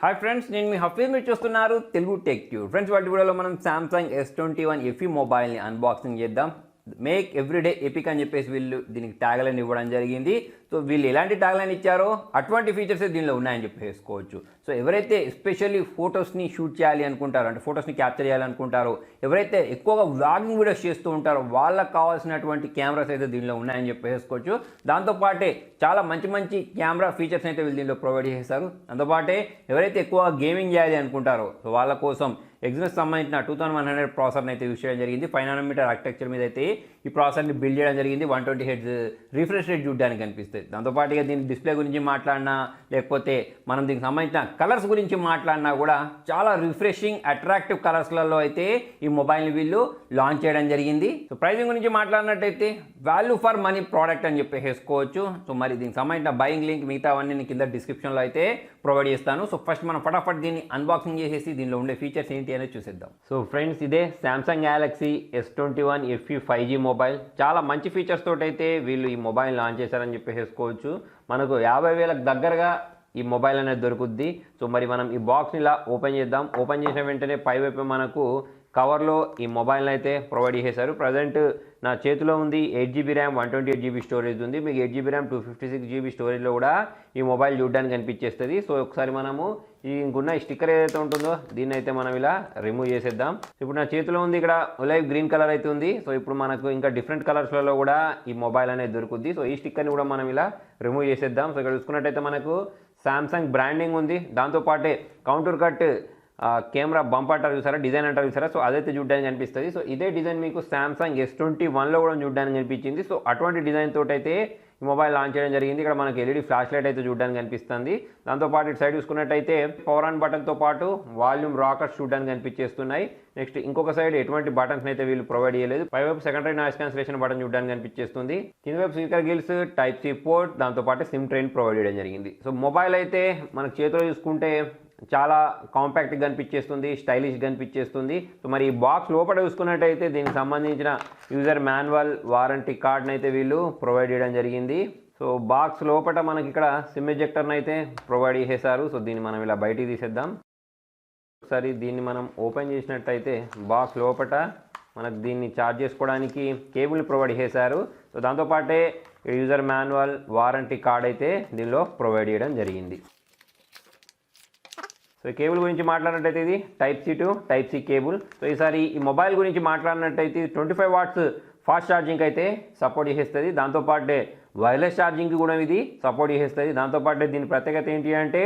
Hi friends, నేను మీ హఫీజ్. మీరు చూస్తున్నారు తెలుగు టెక్ ట్యూబ్. ఫ్రెండ్స్, వాటి వీడియోలో మనం సామ్సంగ్ S21 FE మొబైల్ని అన్బాక్సింగ్ చేద్దాం. మేక్ ఎవ్రీడే ఎపిక్ అని చెప్పేసి వీళ్ళు దీనికి ట్యాగ్ లైన్ ఇవ్వడం జరిగింది. సో వీళ్ళు ఎలాంటి ట్యాగ్ లైన్ ఇచ్చారో అటువంటి ఫీచర్స్ దీనిలో ఉన్నాయని చెప్పేసుకోవచ్చు. సో ఎవరైతే ఎస్పెషల్లీ ఫొటోస్ని షూట్ చేయాలి అనుకుంటారో, అంటే ఫొటోస్ని క్యాప్చర్ చేయాలనుకుంటారో, ఎవరైతే ఎక్కువగా వ్లాగింగ్ వీడియోస్ చేస్తూ ఉంటారో వాళ్ళకి కావాల్సినటువంటి కెమెరాస్ అయితే దీనిలో ఉన్నాయని చెప్పేసుకోవచ్చు. దాంతోపాటే చాలా మంచి మంచి కెమెరా ఫీచర్స్ అయితే వీళ్ళు దీనిలో ప్రొవైడ్ చేస్తారు. దాంతోపాటే ఎవరైతే ఎక్కువగా గేమింగ్ చేయాలి అనుకుంటారో సో వాళ్ళ కోసం ఎగ్జినోస్ సంబంధించిన 2100 ప్రాసెసర్ని అయితే యూస్ చేయడం జరిగింది. 5 నానోమీటర్ ఆర్కిటెక్చర్ మీద అయితే ఈ ప్రాసెసర్ని బిల్డ్ చేయడం జరిగింది. 120 హెర్ట్జ్ రిఫ్రెష్ రేట్ చూడడానికి కనిపిస్తుంది. దాంతోపాటుగా దీని డిస్ప్లే గురించి మాట్లాడినా, లేకపోతే మనం దీనికి సంబంధించిన కలర్స్ గురించి మాట్లాడినా కూడా చాలా రిఫ్రెషింగ్ అట్రాక్టివ్ కలర్స్లలో అయితే ఈ మొబైల్ని వీళ్ళు లాంచ్ చేయడం జరిగింది. సో ప్రైసింగ్ గురించి మాట్లాడినట్టయితే వాల్యూ ఫర్ మనీ ప్రోడక్ట్ అని చెప్పేసుకోవచ్చు. సో మరి దీనికి సంబంధించిన బయింగ్ లింక్ మిగతా అవన్నీ నేను కింద డిస్క్రిప్షన్లో అయితే ప్రొవైడ్ చేస్తాను. సో ఫస్ట్ మనం ఫటాఫట్ దీన్ని అన్బాక్సింగ్ చేసేసి దీనిలో ఉండే ఫీచర్స్ ఏంటి అనేది చూసేద్దాం. సో ఫ్రెండ్స్, ఇదే Samsung Galaxy S21 FE 5G mobile. చాలా మంచి ఫీచర్స్ తోటి అయితే వీళ్ళు ఈ మొబైల్ లాంచ్ చేశారని చెప్పేసుకోవచ్చు. మనకు 50,000కు దగ్గరగా ఈ మొబైల్ అనేది దొరుకుద్ది. సో మరి మనం ఈ బాక్స్ని ఇలా ఓపెన్ చేద్దాం. ఓపెన్ చేసిన వెంటనే పైవైపు మనకు కవర్లో ఈ మొబైల్ని అయితే ప్రొవైడ్ చేశారు. ప్రజెంట్ నా చేతిలో ఉంది 8GB ర్యామ్, 128GB స్టోరేజ్ ఉంది. మీకు 8GB ర్యామ్, 256GB స్టోరేజ్లో కూడా ఈ మొబైల్ చూడడానికి కనిపించేస్తుంది. సో ఒకసారి మనము ఈ ఇంకున్న స్టిక్కర్ ఏదైతే ఉంటుందో దీన్ని అయితే మనం ఇలా రిమూవ్ చేసేద్దాం. ఇప్పుడు నా చేతిలో ఉంది ఇక్కడ ఒలైవ్ గ్రీన్ కలర్ అయితే ఉంది. సో ఇప్పుడు మనకు ఇంకా డిఫరెంట్ కలర్స్లలో కూడా ఈ మొబైల్ అనేది దొరుకుద్ది. సో ఈ స్టిక్కర్ని కూడా మనం ఇలా రిమూవ్ చేసేద్దాం. సో ఇక్కడ చూసుకున్నట్టయితే మనకు సామ్సంగ్ బ్రాండింగ్ ఉంది. దాంతోపాటే కౌంటర్ కట్ కెమెరా బంప్ అంటారు చూసారా, డిజైన్ అంటారు చూసారా, సో అదైతే చూడడానికి కనిపిస్తుంది. సో ఇదే డిజైన్ మీకు సామ్సంగ్ S21లో కూడా చూడడానికి కనిపించింది. సో అటువంటి డిజైన్ తోటి అయితే ఈ మొబైల్ లాంచ్ చేయడం జరిగింది. ఇక్కడ మనకి LED ఫ్లాష్ లైట్ అయితే చూడడానికి కనిపిస్తుంది. దాంతోపాటు ఇటు సైడ్ చూసుకున్నట్టయితే పవర్ ఆన్ బటన్తో పాటు వాల్యూమ్ రాకర్స్ చూడడానికి కనిపించేస్తున్నాయి. నెక్స్ట్ ఇంకొక సైడ్ ఎటువంటి బటన్స్ అయితే వీళ్ళు ప్రొవైడ్ చేయలేదు. పైవైపు సెకండరీ నాయిస్ క్యాన్సిలేషన్ బటన్ చూడడానికి కనిపించేస్తుంది. కింద వైపు speaker grills, type C port, దాంతోపాటు సిమ్ ట్రైన్ ప్రొవైడ్ చేయడం జరిగింది. సో మొబైల్ అయితే మనకు చేతిలో చూసుకుంటే చాలా కాంపాక్ట్గా కనిపించేస్తుంది, స్టైలిష్గా కనిపించేస్తుంది. సో మరి ఈ బాక్స్ లోపల చూసుకున్నట్టయితే దీనికి సంబంధించిన యూజర్ మాన్యువల్, వారంటీ కార్డ్ని అయితే వీళ్ళు ప్రొవైడ్ చేయడం జరిగింది. సో బాక్స్ లోపల మనకి ఇక్కడ సిమ్ ఎజెక్టర్ని అయితే ప్రొవైడ్ చేశారు. సో దీన్ని మనం ఇలా బయటికి తీసేద్దాం. ఒకసారి దీన్ని మనం ఓపెన్ చేసినట్టయితే బాక్స్ లోపల మనకు దీన్ని ఛార్జ్ చేసుకోవడానికి కేబుల్ ప్రొవైడ్ చేశారు. సో దాంతోపాటే యూజర్ మాన్యువల్, వారంటీ కార్డ్ అయితే దీనిలో ప్రొవైడ్ చేయడం జరిగింది. సో కేబుల్ గురించి మాట్లాడినట్టయితే ఇది type C to type C cable. So ఈసారి ఈ మొబైల్ గురించి మాట్లాడినట్టయితే 25 వాట్స్ ఫాస్ట్ ఛార్జింగ్ అయితే సపోర్ట్ చేసేస్తుంది. దాంతోపాటే వైర్లెస్ ఛార్జింగ్కి కూడా ఇది సపోర్ట్ చేసేస్తుంది. దాంతోపాటే దీని ప్రత్యేకత ఏంటి అంటే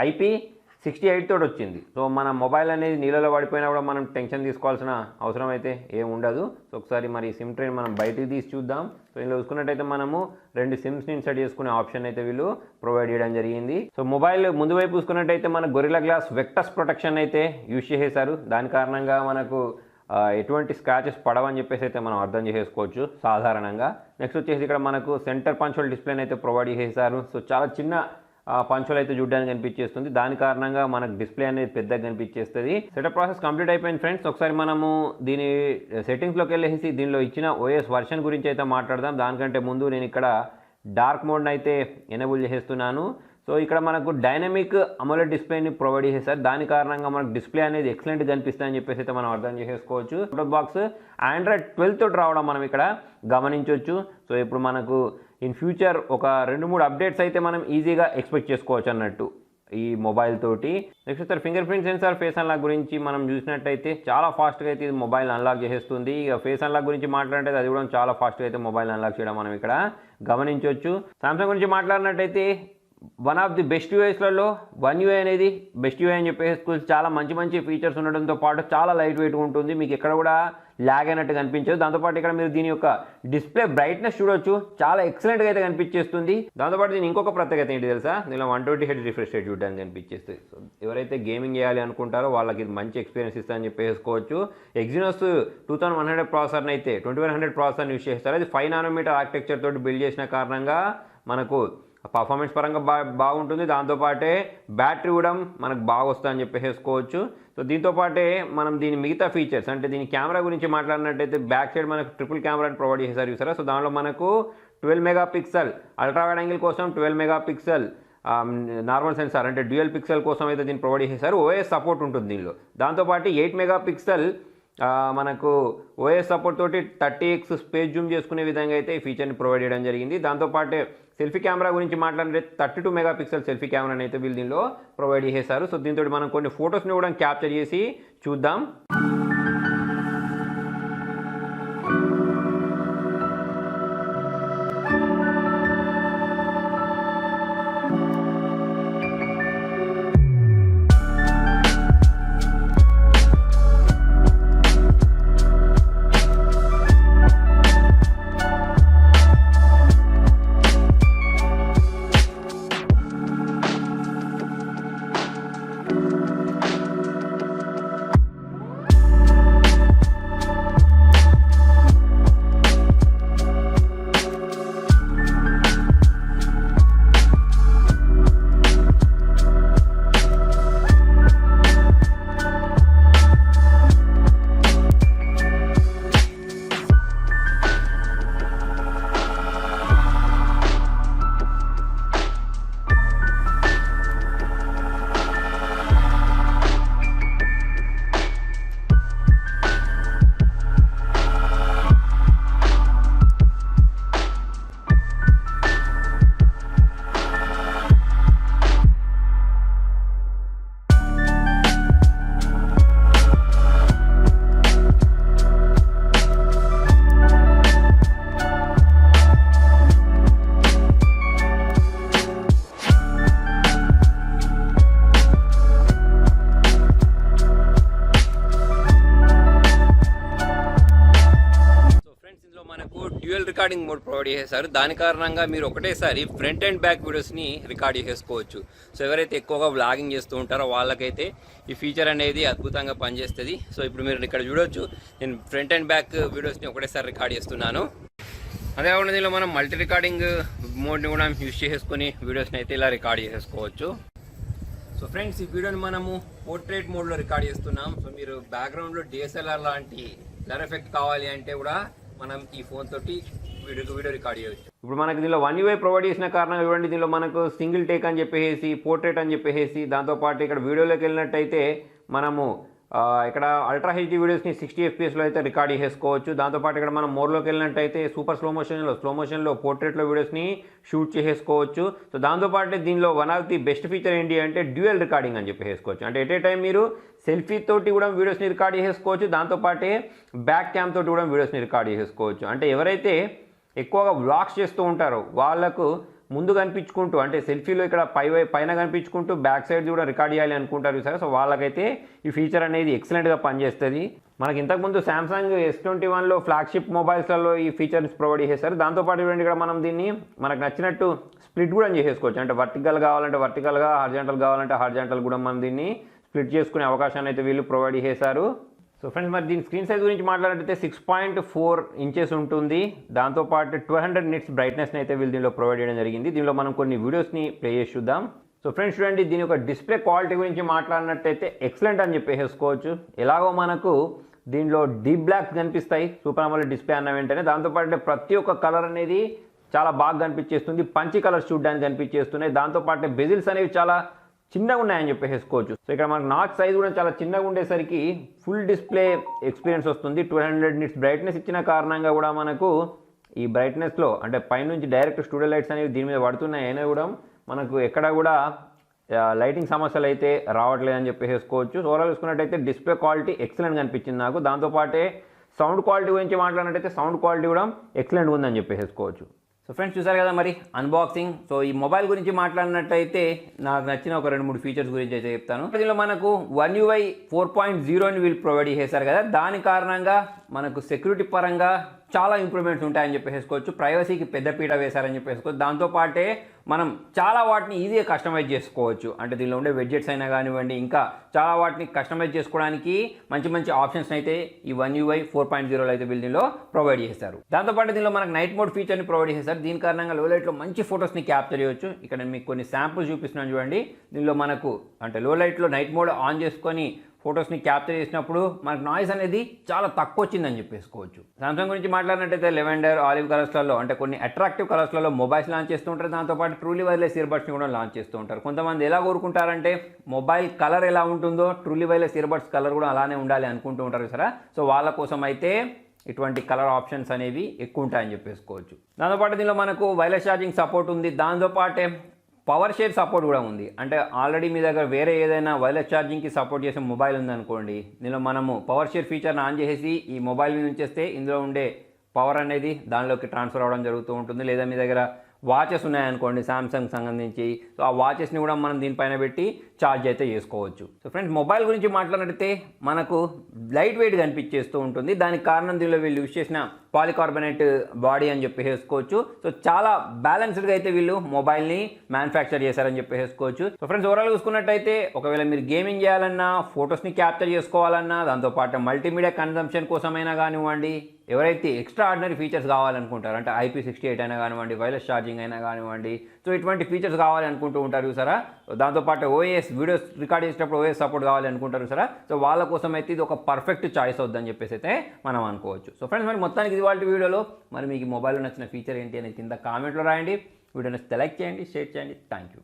IP68 తోటి వచ్చింది. సో మన మొబైల్ అనేది నీళ్ళలో పడిపోయినా కూడా మనం టెన్షన్ తీసుకోవాల్సిన అవసరం అయితే ఏం ఉండదు. సో ఒకసారి మరి సిమ్ ట్రైన్ మనం బయటికి తీసి చూద్దాం. సో ఇందులో చూసుకున్నట్టయితే మనము 2 సిమ్స్ని ఇన్సర్ట్ చేసుకునే ఆప్షన్ అయితే వీళ్ళు ప్రొవైడ్ చేయడం జరిగింది. సో మొబైల్ ముందు వైపు చూసుకున్నట్టయితే మన గొరిల్లా గ్లాస్ వెక్టస్ ప్రొటెక్షన్ అయితే యూజ్ చేసేసారు. దాని కారణంగా మనకు ఎటువంటి స్క్రాచెస్ పడవని చెప్పేసి అయితే మనం అర్థం చేసుకోవచ్చు సాధారణంగా. నెక్స్ట్ వచ్చేసి ఇక్కడ మనకు సెంటర్ పంచోల్ డిస్ప్లేని అయితే ప్రొవైడ్ చేసేసారు. సో చాలా చిన్న పంచోల్ అయితే చూడడానికి కనిపించేస్తుంది. దాని కారణంగా మనకు డిస్ప్లే అనేది పెద్దగా కనిపించేస్తుంది. సెటప్ ప్రాసెస్ కంప్లీట్ అయిపోయింది ఫ్రెండ్స్. ఒకసారి మనము దీని సెట్టింగ్స్లోకి వెళ్ళేసి దీనిలో ఇచ్చిన OS వర్షన్ గురించి అయితే మాట్లాడదాం. దానికంటే ముందు నేను ఇక్కడ డార్క్ మోడ్ని అయితే ఎనేబుల్ చేసేస్తున్నాను. సో ఇక్కడ మనకు డైనమిక్ అమోలెడ్ డిస్ప్లేని ప్రొవైడ్ చేసేసారు. దాని కారణంగా మనకు డిస్ప్లే అనేది ఎక్సలెంట్ కనిపిస్తుందని చెప్పేసి అయితే మనం అర్థం చేసుకోవచ్చు. అవుట్ బాక్స్ Android 12 తోటి రావడం మనం ఇక్కడ గమనించవచ్చు. సో ఇప్పుడు మనకు ఇన్ ఫ్యూచర్ ఒక 2-3 అప్డేట్స్ అయితే మనం ఈజీగా ఎక్స్పెక్ట్ చేసుకోవచ్చు అన్నట్టు ఈ మొబైల్ తోటి. Next sir finger print censor, face unlock గురించి మనం చూసినట్టయితే చాలా ఫాస్ట్గా అయితే ఇది మొబైల్ అన్లాక్ చేసేస్తుంది. ఇక ఫేస్ అన్లాక్ గురించి మాట్లాడితే అది కూడా చాలా ఫాస్ట్గా అయితే మొబైల్ అన్లాక్ చేయడం మనం ఇక్కడ గమనించవచ్చు. సామ్సంగ్ గురించి మాట్లాడినట్టయితే వన్ ఆఫ్ ది బెస్ట్ యూఐస్లలో One UI అనేది బెస్ట్ UI అని చెప్పేసి చాలా మంచి మంచి ఫీచర్స్ ఉండడంతో పాటు చాలా లైట్ వెయిట్గా ఉంటుంది. మీకు ఎక్కడ కూడా ల్యాగ్ అయినట్టు కనిపించదు. దాంతోపాటు ఇక్కడ మీరు దీని యొక్క డిస్ప్లే బ్రైట్నెస్ చూడొచ్చు, చాలా ఎక్సలెంట్గా అయితే కనిపించేస్తుంది. దాంతోపాటు దీని ఇంకొక ప్రత్యేకత ఏంటి తెలుసా, దీనిలో 120 హెర్ట్జ్ రిఫ్రెష్ రేట్ చూడడానికి కనిపించేస్తుంది. సో ఎవరైతే గేమింగ్ చేయాలి అనుకుంటారో వాళ్ళకి ఇది మంచి ఎక్స్పీరియన్స్ ఇస్తుందని చెప్పేసుకోవచ్చు. ఎగ్జినోస్ 2100 ప్రాసెసర్ని అయితే 2100 ప్రాసెసర్ని యూజ్ చేస్తారు. అది 5 నానోమీటర్ ఆర్కిటెక్చర్ తోటి బిల్డ్ చేసిన కారణంగా మనకు పర్ఫార్మెన్స్ పరంగా బాగుంటుంది. దాంతోపాటే బ్యాటరీ కూడా మనకు బాగా వస్తుందని చెప్పేసుకోవచ్చు. సో దీంతోపాటే మనం దీని మిగతా ఫీచర్స్ అంటే దీని కెమెరా గురించి మాట్లాడినట్టయితే బ్యాక్ సైడ్ మనకు ట్రిపుల్ కెమెరాని ప్రొవైడ్ చేశారు చూసారా. సో దానిలో మనకు 12 మెగాపిక్సెల్ అల్ట్రా వైడ్ యాంగిల్ కోసం 12 మెగాపిక్సెల్ నార్మల్ సెన్సార్ అంటే డ్యూయల్ పిక్సెల్ కోసం అయితే దీన్ని ప్రొవైడ్ చేశారు. ఓఎస్ సపోర్ట్ ఉంటుంది దీనిలో. దాంతోపాటు 8 మెగాపిక్సెల్ మనకు ఓఎస్ సపోర్ట్ తోటి 30x స్పేస్ జూమ్ చేసుకునే విధంగా అయితే ఈ ఫీచర్ని ప్రొవైడ్ చేయడం జరిగింది. దాంతోపాటే సెల్ఫీ కెమెరా గురించి మాట్లాడితే 32 మెగాపిక్సెల్ సెల్ఫీ కెమెరాని అయితే వీళ్ళు దీనిలో ప్రొవైడ్ చేశారు. సో దీంతో మనం కొన్ని ఫొటోస్ని కూడా క్యాప్చర్ చేసి చూద్దాం. డ్యూయల్ రికార్డింగ్ మోడ్ ప్రొవైడ్ చేశారు. దాని కారణంగా మీరు ఒకటేసారి ఫ్రంట్ అండ్ బ్యాక్ వీడియోస్ని రికార్డ్ చేసుకోవచ్చు. సో ఎవరైతే ఎక్కువగా వ్లాగింగ్ చేస్తూ ఉంటారో వాళ్ళకైతే ఈ ఫీచర్ అనేది అద్భుతంగా పనిచేస్తుంది. సో ఇప్పుడు మీరు ఇక్కడ చూడొచ్చు, నేను ఫ్రంట్ అండ్ బ్యాక్ వీడియోస్ని ఒకటేసారి రికార్డ్ చేస్తున్నాను. అదేవిధంగా దీనిలో మనం మల్టీ రికార్డింగ్ మోడ్ని కూడా యూజ్ చేసుకొని వీడియోస్ని అయితే ఇలా రికార్డ్ చేసుకోవచ్చు. సో ఫ్రెండ్స్, ఈ వీడియోని మనము పోర్ట్రేట్ మోడ్లో రికార్డ్ చేస్తున్నాం. సో మీరు బ్యాక్గ్రౌండ్లో డిఎస్ఎల్ఆర్ లాంటి బ్లర్ ఎఫెక్ట్ కావాలి అంటే కూడా మనం ఈ ఫోన్ తోటి వీడియో రికార్డ్ చేయవచ్చు. ఇప్పుడు మనకి దీనిలో 1 UI ప్రొవైడ్ చేసిన కారణంగా చూడండి, దీనిలో మనకు సింగిల్ టేక్ అని చెప్పేసి, పోర్ట్రేట్ అని చెప్పేసి, దాంతోపాటు ఇక్కడ వీడియోలోకి వెళ్ళినట్టయితే మనము ఇక్కడ అల్ట్రా హెచ్డీ వీడియోస్ని 60 FPSలో అయితే రికార్డ్ చేసుకోవచ్చు. దాంతోపాటు ఇక్కడ మనం మోర్లోకి వెళ్ళినట్టయితే సూపర్ స్లో మోషన్లో పోర్ట్రేట్లో వీడియోస్ని షూట్ చేసుకోవచ్చు. సో దాంతోపాటు దీనిలో one of the best feature ఏంటి అంటే డ్యూయల్ రికార్డింగ్ అని చెప్పేసుకోవచ్చు. అంటే ఎట్ ఏ టైం మీరు సెల్ఫీ తోటి కూడా వీడియోస్ని రికార్డ్ చేసుకోవచ్చు, దాంతోపాటే బ్యాక్ క్యామ్ తోటి కూడా వీడియోస్ని రికార్డ్ చేసుకోవచ్చు. అంటే ఎవరైతే ఎక్కువగా వ్లాగ్స్ చేస్తూ ఉంటారో వాళ్ళకు ముందు కనిపించుకుంటూ, అంటే సెల్ఫీలో ఇక్కడ పైన కనిపించుకుంటూ బ్యాక్ సైడ్ కూడా రికార్డ్ చేయాలి అనుకుంటారు సరే. సో వాళ్ళకైతే ఈ ఫీచర్ అనేది ఎక్సలెంట్గా పనిచేస్తుంది. మనకి ఇంతకుముందు సామ్సంగ్ S21లో ఫ్లాగ్షిప్ మొబైల్స్లలో ఈ ఫీచర్స్ ప్రొవైడ్ చేశారు. దాంతోపాటు చూడండి, ఇక్కడ మనం దీన్ని మనకు నచ్చినట్టు స్ప్లిట్ కూడా చేసుకోవచ్చు. అంటే వర్టికల్ కావాలంటే వర్టికల్గా, హార్జాంటల్ కావాలంటే హార్జాంటల్ కూడా మనం దీన్ని స్ప్లిట్ చేసుకునే అవకాశాన్ని అయితే వీళ్ళు ప్రొవైడ్ చేశారు. సో ఫ్రెండ్స్, మరి దీని స్క్రీన్ సైజ్ గురించి మాట్లాడితే 6.4 ఇంచెస్ ఉంటుంది. దాంతోపాటు 1200 నిట్స్ బ్రైట్నెస్ని అయితే వీళ్ళు దీనిలో ప్రొవైడ్ చేయడం జరిగింది. దీనిలో మనం కొన్ని వీడియోస్ని ప్లే చేసి చూద్దాం. సో ఫ్రెండ్స్ చూడండి, దీని యొక్క డిస్ప్లే క్వాలిటీ గురించి మాట్లాడినట్టయితే ఎక్సలెంట్ అని చెప్పేసుకోవచ్చు. ఎలాగో మనకు దీనిలో డీప్ బ్లాక్స్ కనిపిస్తాయి సూపర్ అమోలెడ్ డిస్ప్లే అన్న వెంటనే. దాంతోపాటు ప్రతి ఒక్క కలర్ అనేది చాలా బాగా కనిపించేస్తుంది, పంచి కలర్స్ చూడడానికి కనిపించేస్తున్నాయి. దాంతోపాటు బెజిల్స్ అనేవి చాలా చిన్నగా ఉన్నాయని చెప్పేసుకోవచ్చు. సో ఇక్కడ మనకు నాచ్ సైజ్ కూడా చాలా చిన్నగా ఉండేసరికి ఫుల్ డిస్ప్లే ఎక్స్పీరియన్స్ వస్తుంది. 1200 నిట్స్ బ్రైట్నెస్ ఇచ్చిన కారణంగా కూడా మనకు ఈ బ్రైట్నెస్లో అంటే పైనుంచి డైరెక్ట్ స్టూడియో లైట్స్ అనేవి దీని మీద పడుతున్నాయి, అయినా కూడా మనకు ఎక్కడ కూడా లైటింగ్ సమస్యలు అయితే రావట్లేదని చెప్పేసుకోవచ్చు. ఓవరాల్ చూసుకున్నట్టయితే డిస్ప్లే క్వాలిటీ ఎక్సలెంట్గా అనిపించింది నాకు. దాంతోపాటే సౌండ్ క్వాలిటీ గురించి మాట్లాడినట్టయితే సౌండ్ క్వాలిటీ కూడా ఎక్సలెంట్గా ఉందని చెప్పేసుకోవచ్చు. సో ఫ్రెండ్స్, చూసారు కదా మరి అన్బాక్సింగ్. సో ఈ మొబైల్ గురించి మాట్లాడినట్టయితే నాకు నచ్చిన ఒక 2-3 ఫీచర్స్ గురించి అయితే చెప్తాను. దీనిలో మనకు One UI 4.0 వీళ్ళు ప్రొవైడ్ చేశారు కదా, దాని కారణంగా మనకు సెక్యూరిటీ పరంగా చాలా ఇంప్రూవ్మెంట్స్ ఉంటాయని చెప్పేసుకోవచ్చు. ప్రైవసీకి పెద్దపీట వేశారని చెప్పేసుకోవచ్చు. దాంతోపాటే మనం చాలా వాటిని ఈజీగా కస్టమైజ్ చేసుకోవచ్చు. అంటే దీనిలో ఉండే వెడ్జెట్స్ అయినా కానివ్వండి, ఇంకా చాలా వాటిని కస్టమైజ్ చేసుకోవడానికి మంచి మంచి ఆప్షన్స్ అయితే ఈ One UI 4.0 అయితే వీళ్ళు దీనిలో ప్రొవైడ్ చేశారు. దాంతోపాటు దీనిలో మనకు నైట్ మోడ్ ఫీచర్ని ప్రొవైడ్ చేశారు. దీని కారణంగా లో లైట్లో మంచి ఫొటోస్ని క్యాప్చర్ చేయవచ్చు. ఇక్కడ నేను మీకు కొన్ని శాంపుల్స్ చూపిస్తున్నాను చూడండి. దీనిలో మనకు అంటే లో లైట్లో నైట్ మోడ్ ఆన్ చేసుకొని ఫొటోస్ని క్యాప్చర్ చేసినప్పుడు మనకు నాయిస్ అనేది చాలా తక్కువ వచ్చిందని చెప్పేసుకోవచ్చు. సామ్సంగ్ గురించి మాట్లాడినట్టయితే లెవెండర్, ఆలివ్ కలర్స్లలో అంటే కొన్ని అట్రాక్టివ్ కలర్స్లలో మొబైల్స్ లాంచ్ చేస్తూ ఉంటారు. దాంతోపాటు ట్రూలీ వైర్లెస్ ఇయర్బడ్స్ని కూడా లాంచ్ చేస్తూ ఉంటారు. కొంతమంది ఎలా కోరుకుంటారంటే మొబైల్ కలర్ ఎలా ఉంటుందో ట్రూలీ వైర్లెస్ ఇయర్బడ్స్ కలర్ కూడా అలానే ఉండాలి అనుకుంటూ ఉంటారు సరే. సో వాళ్ళ కోసం అయితే ఇటువంటి కలర్ ఆప్షన్స్ అనేవి ఎక్కువ ఉంటాయని చెప్పేసుకోవచ్చు. దాంతోపాటు దీనిలో మనకు వైర్లెస్ ఛార్జింగ్ సపోర్ట్ ఉంది. దాంతోపాటే పవర్ షేర్ సపోర్ట్ కూడా ఉంది. అంటే ఆల్రెడీ మీ దగ్గర వేరే ఏదైనా వైర్లెస్ ఛార్జింగ్కి సపోర్ట్ చేసే మొబైల్ ఉందనుకోండి, దీనిలో మనము పవర్ షేర్ ఫీచర్ని ఆన్ చేసేసి ఈ మొబైల్ మీద ఉంచేస్తే ఇందులో ఉండే పవర్ అనేది దానిలోకి ట్రాన్స్ఫర్ అవ్వడం జరుగుతూ ఉంటుంది. లేదా మీ దగ్గర వాచెస్ ఉన్నాయనుకోండి సామ్సంగ్ సంబంధించి, సో ఆ వాచెస్ని కూడా మనం దీనిపైన పెట్టి ఛార్జ్ అయితే చేసుకోవచ్చు. సో ఫ్రెండ్స్, మొబైల్ గురించి మాట్లాడితే మనకు లైట్ వెయిట్ కనిపించేస్తూ ఉంటుంది. దానికి కారణం దీనిలో వీళ్ళు యూజ్ చేసిన పాలికార్బోనేట్ బాడీ అని చెప్పేసుకోవచ్చు. సో చాలా బ్యాలెన్స్డ్గా అయితే వీళ్ళు మొబైల్ని మ్యానుఫ్యాక్చర్ చేశారని చెప్పేసుకోవచ్చు. సో ఫ్రెండ్స్, ఓవరాల్ చూసుకున్నట్టయితే ఒకవేళ మీరు గేమింగ్ చేయాలన్నా, ఫొటోస్ని క్యాప్చర్ చేసుకోవాలన్నా, దాంతోపాటు మల్టీమీడియా కన్జంప్షన్ కోసమైనా కానివ్వండి, ఎవరైతే ఎక్స్ట్రా ఆర్డినరీ ఫీచర్స్ కావాలనుకుంటారు అంటే IP68 అయినా కానివ్వండి, వైర్లెస్ ఛార్జింగ్ అయినా కానివ్వండి, సో ఇటువంటి ఫీచర్స్ కావాలి అనుకుంటూ ఉంటారు చూసారా. దాంతోపాటు OS వీడియోస్ రికార్డ్ చేసేటప్పుడు OS సపోర్ట్ కావాలి అనుకుంటారు చూసారా. సో వాళ్ళ కోసం అయితే ఇది ఒక పర్ఫెక్ట్ చాయిస్ అవుద్దని చెప్పేసి అయితే మనం అనుకోవచ్చు. సో ఫ్రెండ్స్, మరి మొత్తానికి ఇది వాళ్ళ వీడియోలో మరి మీకు మొబైల్లో నచ్చిన ఫీచర్ ఏంటి అనేది కింద కామెంట్లో రాయండి. వీడియోని లైక్ చేయండి, షేర్ చేయండి. Thank you.